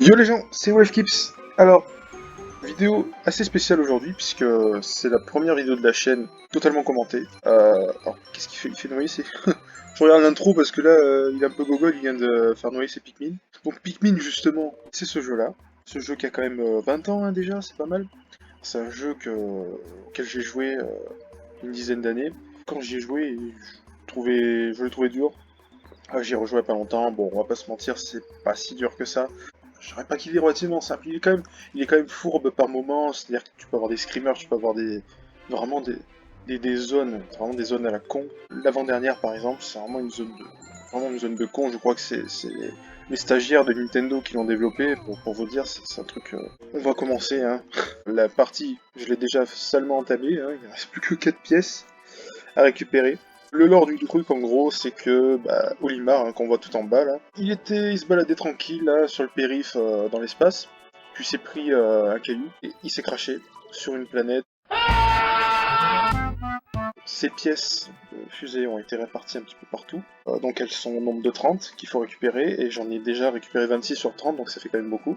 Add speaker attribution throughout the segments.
Speaker 1: Yo les gens, c'est WolfKips. Alors, vidéo assez spéciale aujourd'hui puisque c'est la première vidéo de la chaîne totalement commentée. Alors, qu'est-ce qu'il fait? Il fait noyer ses... Je regarde l'intro parce que là, il est un peu gogol, il vient de faire noyer ses Pikmin. Donc Pikmin justement, c'est ce jeu-là. Ce jeu qui a quand même 20 ans hein, déjà, c'est pas mal. C'est un jeu auquel j'ai joué une dizaine d'années. Quand j'y ai joué, je le trouvais dur. Ah, j'y ai rejoué il y a pas longtemps, bon on va pas se mentir, c'est pas si dur que ça. Je dirais pas qu'il est relativement simple, il est quand même fourbe par moments, c'est-à-dire que tu peux avoir des screamers, tu peux avoir vraiment des zones, vraiment des zones à la con. L'avant-dernière par exemple, c'est vraiment une zone de con, je crois que c'est les stagiaires de Nintendo qui l'ont développé, pour vous dire, c'est un truc... On va commencer, hein. La partie, je l'ai déjà salement entamée, hein, il ne reste plus que 4 pièces à récupérer. Le lore du truc, en gros, c'est que Olimar, hein, qu'on voit tout en bas, là, il se baladait tranquille, là, sur le périph', dans l'espace, puis il s'est pris un caillou, et il s'est craché sur une planète. Ces pièces de fusée ont été réparties un petit peu partout, donc elles sont au nombre de 30 qu'il faut récupérer, et j'en ai déjà récupéré 26 sur 30, donc ça fait quand même beaucoup.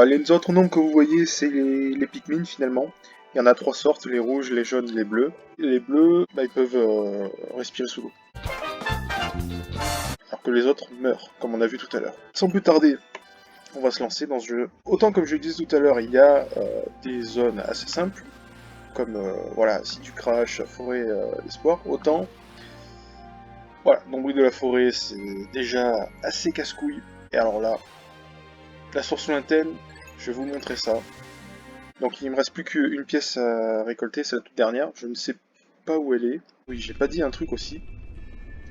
Speaker 1: Les autres nombres que vous voyez, c'est les Pikmin, finalement. Il y en a 3 sortes, les rouges, les jaunes, les bleus. Les bleus, ils peuvent respirer sous l'eau. Alors que les autres meurent, comme on a vu tout à l'heure. Sans plus tarder, on va se lancer dans ce jeu. Autant comme je le disais tout à l'heure, il y a des zones assez simples, comme voilà, si tu craches, forêt, espoir, autant... Voilà, l'embrouille de la forêt, c'est déjà assez casse-couille. Et alors là, la source lointaine, je vais vous montrer ça. Donc il me reste plus qu'une pièce à récolter, c'est la toute dernière. Je ne sais pas où elle est. Oui, j'ai pas dit un truc aussi.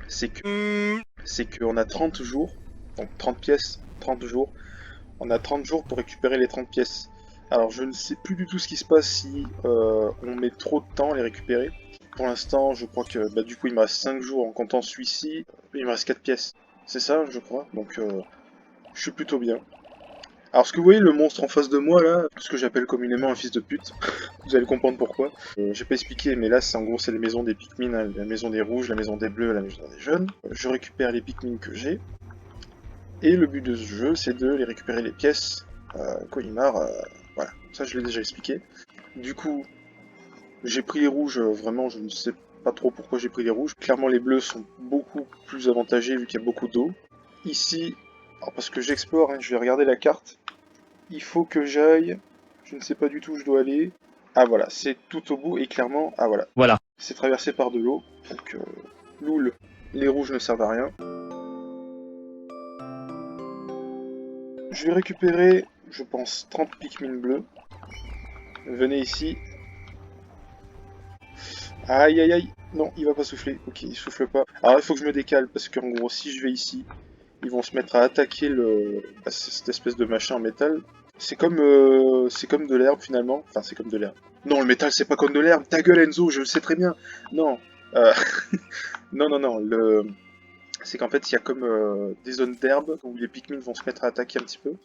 Speaker 1: C'est qu'on a 30 jours, donc 30 pièces, 30 jours. On a 30 jours pour récupérer les 30 pièces. Alors je ne sais plus du tout ce qui se passe si on met trop de temps à les récupérer. Pour l'instant, je crois que du coup il me reste 5 jours en comptant celui-ci. Il me reste 4 pièces. C'est ça, je crois. Donc je suis plutôt bien. Alors ce que vous voyez, le monstre en face de moi là, ce que j'appelle communément un fils de pute, vous allez comprendre pourquoi. J'ai pas expliqué, mais là c'est en gros c'est les maisons des Pikmin, hein, la maison des rouges, la maison des bleus, la maison des jaunes. Je récupère les Pikmin que j'ai, et le but de ce jeu c'est de les récupérer les pièces. Kolimar, voilà, ça je l'ai déjà expliqué. Du coup, j'ai pris les rouges, vraiment je ne sais pas trop pourquoi j'ai pris les rouges. Clairement les bleus sont beaucoup plus avantagés vu qu'il y a beaucoup d'eau. Ici, alors parce que j'explore, hein, je vais regarder la carte. Il faut que j'aille... Je ne sais pas du tout où je dois aller. Ah voilà, c'est tout au bout et clairement... Ah voilà.
Speaker 2: Voilà.
Speaker 1: C'est traversé par de l'eau. Donc, loul, les rouges ne servent à rien. Je vais récupérer, je pense, 30 Pikmin bleus. Venez ici. Aïe aïe aïe. Non, il va pas souffler. Ok, il souffle pas. Alors il faut que je me décale parce qu'en gros, si je vais ici, ils vont se mettre à attaquer cette espèce de machin en métal. C'est comme de l'herbe finalement. Enfin, c'est comme de l'herbe. Non, le métal, c'est pas comme de l'herbe. Ta gueule, Enzo, je le sais très bien. Non. Euh, non, non, non. C'est qu'en fait, il y a comme des zones d'herbe où les Pikmin vont se mettre à attaquer un petit peu.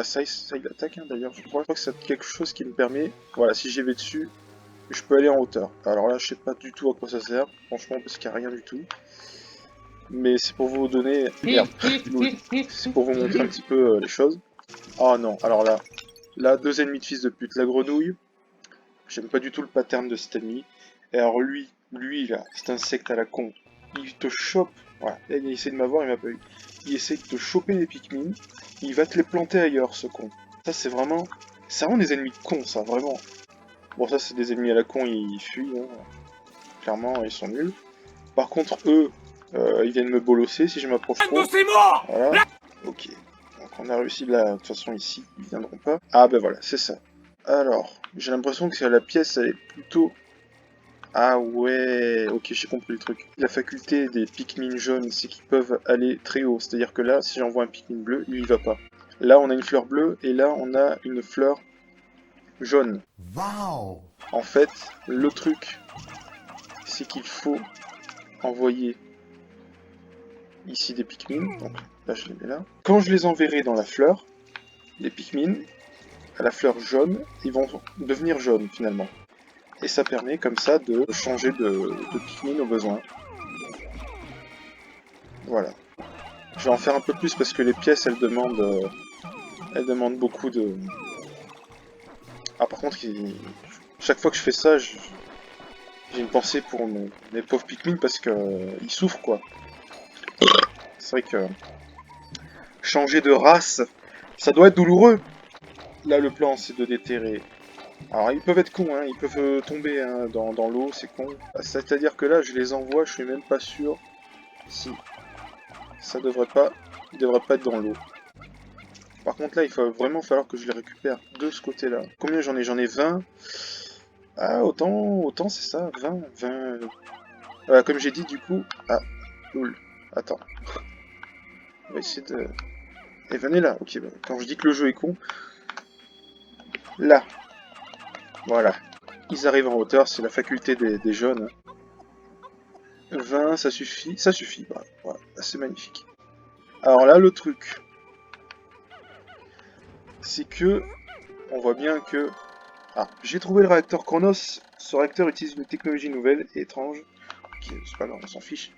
Speaker 1: Ça, il attaque hein, d'ailleurs. Je crois que c'est quelque chose qui me permet... Voilà, si j'y vais dessus, je peux aller en hauteur. Alors là, je sais pas du tout à quoi ça sert. Franchement, parce qu'il n'y a rien du tout. Mais c'est pour vous donner... Merde, c'est pour vous montrer un petit peu les choses. Oh non, alors là, deux ennemis de fils de pute. La grenouille, j'aime pas du tout le pattern de cet ennemi. Et alors lui là, cet insecte à la con, il te chope. Voilà, là, il essaie de m'avoir, il m'a pas eu. Il essaie de te choper des Pikmin, il va te les planter ailleurs, ce con. Ça, c'est vraiment des ennemis cons, ça, vraiment. Bon, ça, c'est des ennemis à la con, ils fuient, hein. Clairement, ils sont nuls. Par contre, eux, ils viennent me bolosser si je m'approche trop. Voilà. Ok. Donc on a réussi là, de toute façon ici, ils viendront pas. Ah ben voilà, c'est ça. Alors, j'ai l'impression que la pièce, elle est plutôt... Ah ouais, ok, j'ai compris le truc. La faculté des Pikmin jaunes, c'est qu'ils peuvent aller très haut. C'est-à-dire que là, si j'envoie un Pikmin bleu, il y va pas. Là, on a une fleur bleue, et là, on a une fleur jaune.
Speaker 3: Wow.
Speaker 1: En fait, le truc, c'est qu'il faut envoyer ici des Pikmin. Donc là, je les mets là. Quand je les enverrai dans la fleur, les Pikmin, à la fleur jaune, ils vont devenir jaunes finalement. Et ça permet comme ça de changer de Pikmin au besoin. Voilà. Je vais en faire un peu plus parce que les pièces elles demandent Elle demande beaucoup de... Ah par contre, chaque fois que je fais ça, j'ai une pensée pour mes pauvres Pikmin parce que ils souffrent quoi. C'est vrai que changer de race, ça doit être douloureux. Là le plan c'est de déterrer. Alors ils peuvent être cons, hein, ils peuvent tomber hein, dans l'eau, c'est con. C'est-à-dire que là je les envoie, je suis même pas sûr si ça devrait pas, ils devraient pas être dans l'eau. Par contre là il va vraiment falloir que je les récupère de ce côté-là. Combien j'en ai? J'en ai 20. Ah autant c'est ça, 20. Voilà, comme j'ai dit du coup... Ah, cool. Attends. On va essayer de... Et venez là, ok, bah, quand je dis que le jeu est con... Là. Voilà. Ils arrivent en hauteur, c'est la faculté des jeunes. 20, ça suffit. Ça suffit, bah, voilà, c'est magnifique. Alors là, le truc... C'est que... On voit bien que... Ah, j'ai trouvé le réacteur Chronos. Ce réacteur utilise une technologie nouvelle et étrange. Ok, c'est pas grave, on s'en fiche.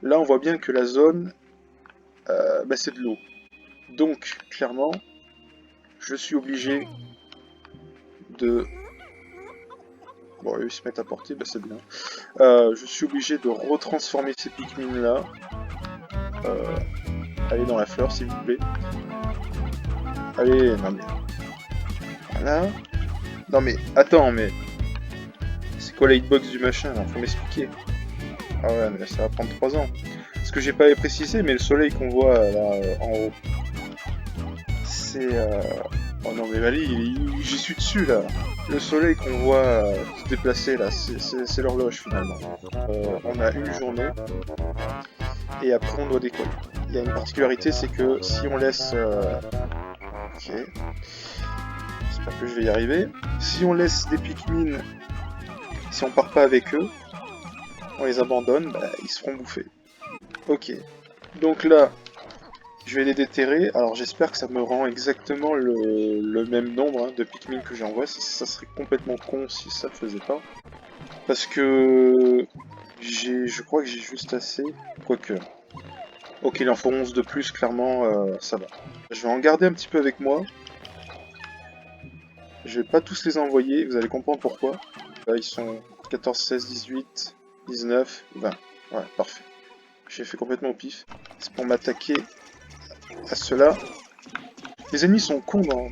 Speaker 1: Là, on voit bien que la zone... bah, c'est de l'eau. Donc, clairement, je suis obligé de... Bon, ils se mettent à portée, bah c'est bien. Je suis obligé de retransformer ces Pikmin là. Allez dans la fleur s'il vous plaît. Allez, non mais... Voilà. Non mais, attends, mais... C'est quoi la hitbox du machin là? Faut m'expliquer. Ah ouais, mais là ça va prendre 3 ans. Ce que j'ai pas précisé, mais le soleil qu'on voit là en haut, c'est... Oh non mais Vali, j'y suis dessus là. Le soleil qu'on voit se déplacer là, c'est l'horloge finalement. On a une journée et après on doit décoller. Il y a une particularité, c'est que si on laisse... Ok. J'espère que je vais y arriver. Si on laisse des Pikmin, si on part pas avec eux, on les abandonne, bah, ils se feront bouffer. Ok. Donc là, je vais les déterrer. Alors j'espère que ça me rend exactement le même nombre hein, de Pikmin que j'envoie. Ça serait complètement con si ça le faisait pas. Parce que je crois que j'ai juste assez. Quoique. Ok, il en faut 11 de plus, clairement, ça va. Je vais en garder un petit peu avec moi. Je vais pas tous les envoyer, vous allez comprendre pourquoi. Là, ils sont 14, 16, 18, 19, 20. Ouais, parfait. J'ai fait complètement au pif. C'est pour m'attaquer à ceux-là. Les ennemis sont cons dans,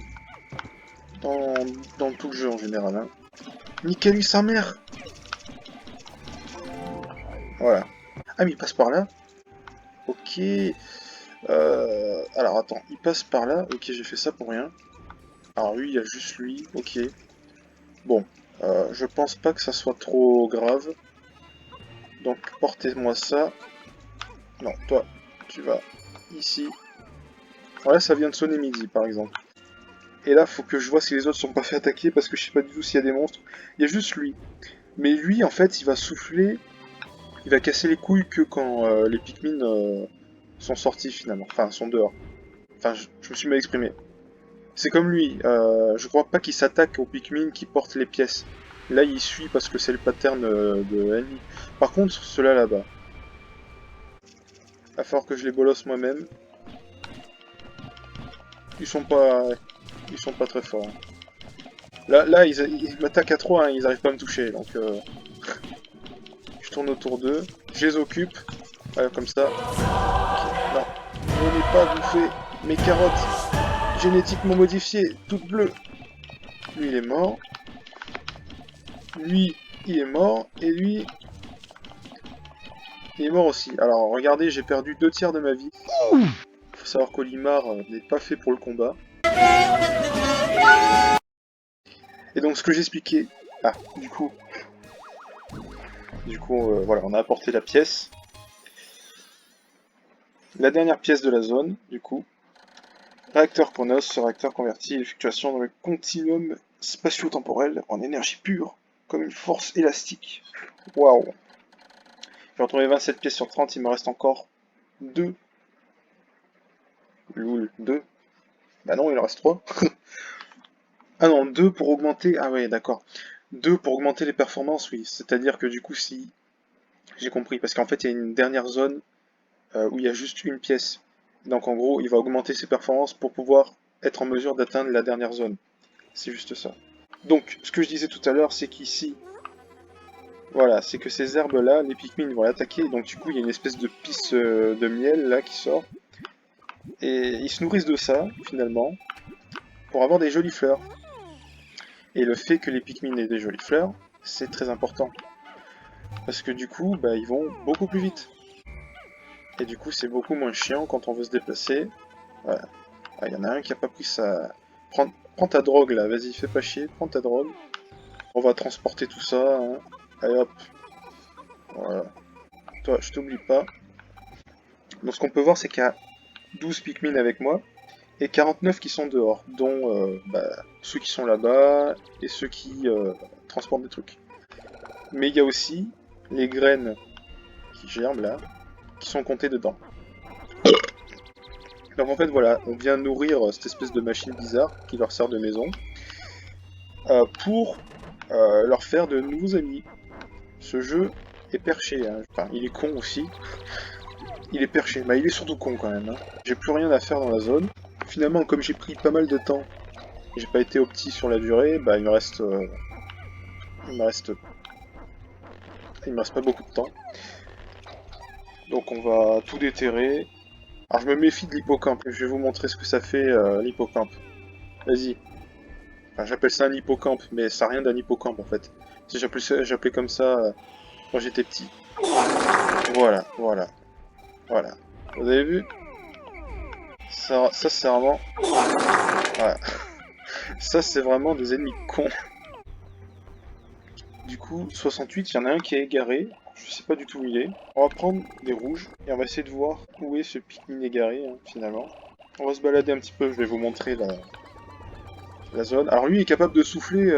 Speaker 1: dans tout le jeu en général. Hein. Niquez-lui sa mère. Voilà. Ah, mais il passe par là. Ok. Alors, attends. Il passe par là. Ok, j'ai fait ça pour rien. Alors, lui, il y a juste lui. Ok. Bon. Je pense pas que ça soit trop grave. Donc, portez-moi ça. Non, toi, tu vas ici. Voilà, ça vient de sonner midi, par exemple. Et là, faut que je vois si les autres sont pas fait attaquer, parce que je sais pas du tout s'il y a des monstres. Il y a juste lui. Mais lui, en fait, il va souffler, il va casser les couilles que quand les Pikmin sont sortis, finalement. Enfin, sont dehors. Enfin, je me suis mal exprimé. C'est comme lui, je crois pas qu'il s'attaque aux Pikmin qui portent les pièces. Là, il suit parce que c'est le pattern de l'ennemi. Par contre, ceux-là là-bas, il va falloir que je les bolosse moi-même. Ils sont pas très forts. Là ils m'attaquent à 3, hein, ils arrivent pas à me toucher, donc je tourne autour d'eux, je les occupe, voilà, comme ça. Okay. Non, venez pas bouffer mes carottes génétiquement modifiées, toutes bleues. Lui il est mort. Lui il est mort, et lui il est mort aussi. Alors regardez, j'ai perdu 2 tiers de ma vie. Faut savoir qu'Olimar n'est pas fait pour le combat. Et donc ce que j'expliquais... Ah, du coup, voilà, on a apporté la pièce. La dernière pièce de la zone, du coup. Réacteur Chronos, ce réacteur convertit les fluctuations dans le continuum spatio-temporel en énergie pure, comme une force élastique. Waouh. J'ai retrouvé 27 pièces sur 30, il me reste encore 2. Loul, 2. Bah non, il en reste 3. Ah non, 2 pour augmenter... Ah ouais, d'accord. 2 pour augmenter les performances, oui. C'est-à-dire que du coup, si... J'ai compris, parce qu'en fait, il y a une dernière zone où il y a juste une pièce. Donc en gros, il va augmenter ses performances pour pouvoir être en mesure d'atteindre la dernière zone. C'est juste ça. Donc, ce que je disais tout à l'heure, c'est qu'ici, voilà, c'est que ces herbes-là, les Pikmin vont l'attaquer, donc du coup, il y a une espèce de pisse de miel, là, qui sort. Et ils se nourrissent de ça, finalement, pour avoir des jolies fleurs. Et le fait que les Pikmin aient des jolies fleurs, c'est très important. Parce que du coup, bah, ils vont beaucoup plus vite. Et du coup, c'est beaucoup moins chiant quand on veut se déplacer. Voilà. Ah, y en a un qui a pas pris sa... Prends ta drogue là, vas-y, fais pas chier, prends ta drogue. On va transporter tout ça. Hein. Allez hop. Voilà. Toi, je t'oublie pas. Donc ce qu'on peut voir, c'est qu'il y a 12 Pikmin avec moi et 49 qui sont dehors, dont ceux qui sont là-bas et ceux qui transportent des trucs. Mais il y a aussi les graines qui germent là, qui sont comptées dedans. Donc en fait voilà, on vient nourrir cette espèce de machine bizarre qui leur sert de maison pour leur faire de nouveaux amis. Ce jeu est perché, hein. Enfin il est con aussi. Il est perché, mais il est surtout con quand même. Hein. J'ai plus rien à faire dans la zone. Finalement, comme j'ai pris pas mal de temps, j'ai pas été opti sur la durée, bah il me reste pas beaucoup de temps. Donc on va tout déterrer. Alors je me méfie de l'hippocampe, je vais vous montrer ce que ça fait l'hippocampe. Vas-y. Enfin, j'appelle ça un hippocampe, mais ça n'a rien d'un hippocampe en fait. Si j'appelais comme ça quand j'étais petit. Voilà, voilà, voilà. Vous avez vu? Ça c'est vraiment... Voilà. Ça c'est vraiment des ennemis cons. Du coup, 68, il y en a un qui est égaré. Je sais pas du tout où il est. On va prendre des rouges et on va essayer de voir où est ce Pikmin égaré, hein, finalement. On va se balader un petit peu, je vais vous montrer la zone. Alors lui il est capable de souffler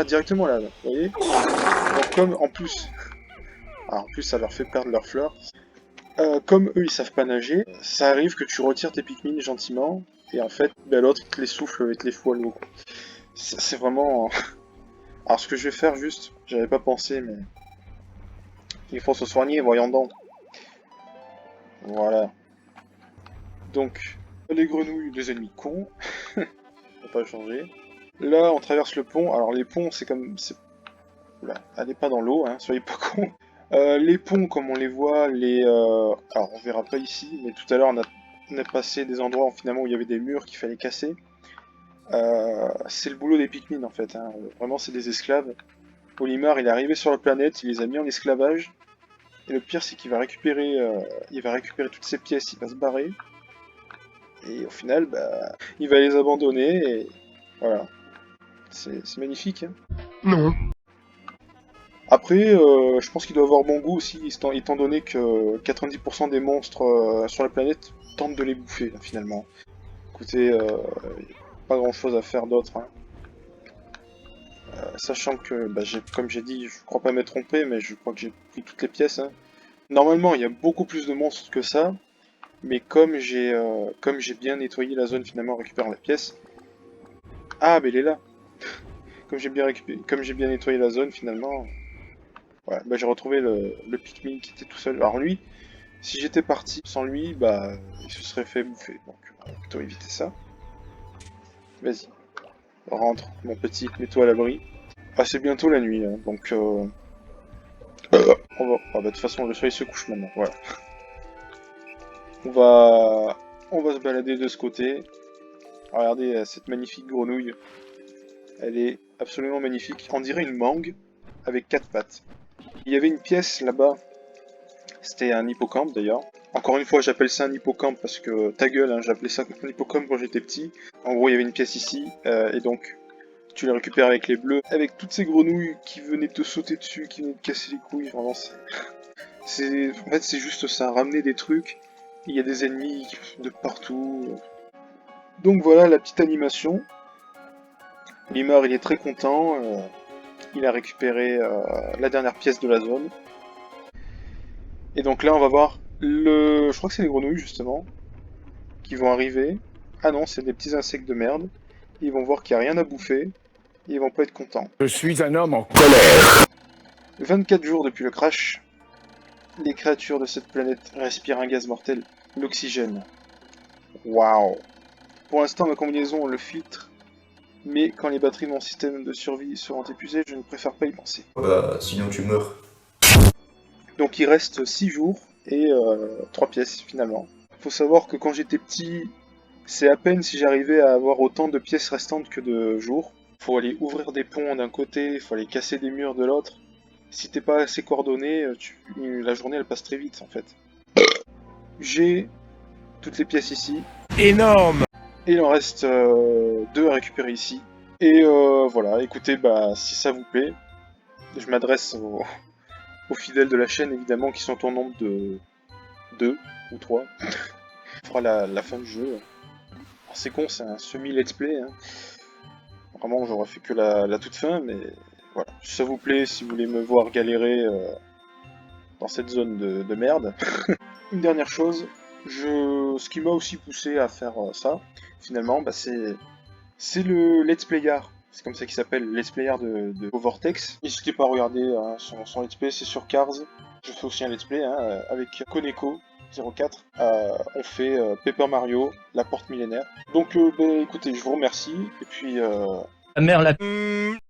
Speaker 1: directement là, vous voyez? Donc comme en plus... Alors, en plus ça leur fait perdre leurs fleurs. Comme eux ils savent pas nager, ça arrive que tu retires tes Pikmin gentiment et en fait l'autre il te les souffle et te les fout à l'eau. C'est vraiment... Alors ce que je vais faire juste, j'avais pas pensé mais... Il faut se soigner, voyons donc. Voilà. Donc, les grenouilles, des ennemis cons. On va pas changer. Là, on traverse le pont. Alors, les ponts, c'est comme... Oula, allez pas dans l'eau, hein, soyez pas cons. Les ponts, comme on les voit, alors, on verra pas ici, mais tout à l'heure, on a passé des endroits finalement où il y avait des murs qu'il fallait casser. C'est le boulot des Pikmin, en fait. Hein. Vraiment, c'est des esclaves. Olimar, il est arrivé sur la planète, il les a mis en esclavage. Et le pire, c'est qu'il va récupérer toutes ces pièces, il va se barrer. Et au final, bah, il va les abandonner et voilà. C'est magnifique. Hein.
Speaker 2: Non.
Speaker 1: Après, je pense qu'il doit avoir bon goût aussi, étant donné que 90% des monstres sur la planète tentent de les bouffer, là, finalement. Écoutez, pas grand chose à faire d'autre. Hein. Sachant que, bah, comme j'ai dit, je crois pas m'être trompé, mais je crois que j'ai pris toutes les pièces. Hein. Normalement, il y a beaucoup plus de monstres que ça, mais comme j'ai bien nettoyé la zone finalement en récupérant les pièces... Ah, mais il est là. Comme j'ai bien nettoyé la zone finalement... Ouais, bah j'ai retrouvé le Pikmin qui était tout seul. Alors lui, si j'étais parti sans lui, bah il se serait fait bouffer. Donc on va plutôt éviter ça. Vas-y, rentre mon petit, mets-toi à l'abri. Ah c'est bientôt la nuit, hein, donc Ah bah de toute façon le soleil se couche maintenant, voilà. On va se balader de ce côté. Regardez cette magnifique grenouille. Elle est absolument magnifique. On dirait une mangue avec 4 pattes. Il y avait une pièce là-bas. C'était un hippocampe d'ailleurs. Encore une fois, j'appelle ça un hippocampe parce que ta gueule, hein, j'appelais ça un hippocampe quand j'étais petit. En gros, il y avait une pièce ici et donc tu la récupères avec les bleus, avec toutes ces grenouilles qui venaient te sauter dessus, qui venaient te casser les couilles. Vraiment, en fait, c'est juste ça, ramener des trucs. Il y a des ennemis de partout. Donc voilà la petite animation. Limar, il est très content. Il a récupéré la dernière pièce de la zone. Et donc là, on va voir je crois que c'est les grenouilles, justement, qui vont arriver. Ah non, c'est des petits insectes de merde. Ils vont voir qu'il n'y a rien à bouffer. Et ils vont pas être contents.
Speaker 2: Je suis un homme en colère.
Speaker 1: 24 jours depuis le crash, les créatures de cette planète respirent un gaz mortel, l'oxygène. Waouh. Pour l'instant, ma combinaison le filtre, mais quand les batteries de mon système de survie seront épuisées, je ne préfère pas y penser.
Speaker 3: Bah, sinon tu meurs.
Speaker 1: Donc il reste 6 jours et 3 pièces finalement. Faut savoir que quand j'étais petit, c'est à peine si j'arrivais à avoir autant de pièces restantes que de jours. Faut aller ouvrir des ponts d'un côté, faut aller casser des murs de l'autre. Si t'es pas assez coordonné, la journée elle passe très vite en fait. J'ai toutes les pièces ici.
Speaker 2: Énorme.
Speaker 1: Et il en reste 2 à récupérer ici. Et voilà, écoutez, bah si ça vous plaît, je m'adresse aux fidèles de la chaîne évidemment qui sont au nombre de 2 ou 3. On fera la fin du jeu. Alors, c'est con, c'est un semi-let's play. Hein. Vraiment, j'aurais fait que la toute fin, mais voilà. Si ça vous plaît, si vous voulez me voir galérer dans cette zone de merde. Une dernière chose, ce qui m'a aussi poussé à faire ça, finalement, bah, c'est le Let's Playard. C'est comme ça qu'il s'appelle, le Let's Playard de Vortex. N'hésitez pas à regarder hein, son Let's Play, c'est sur Cars. Je fais aussi un Let's Play hein, avec Koneko 04. On fait Paper Mario, la porte millénaire. Donc, bah, écoutez, je vous remercie. Et puis...
Speaker 4: Ta mère la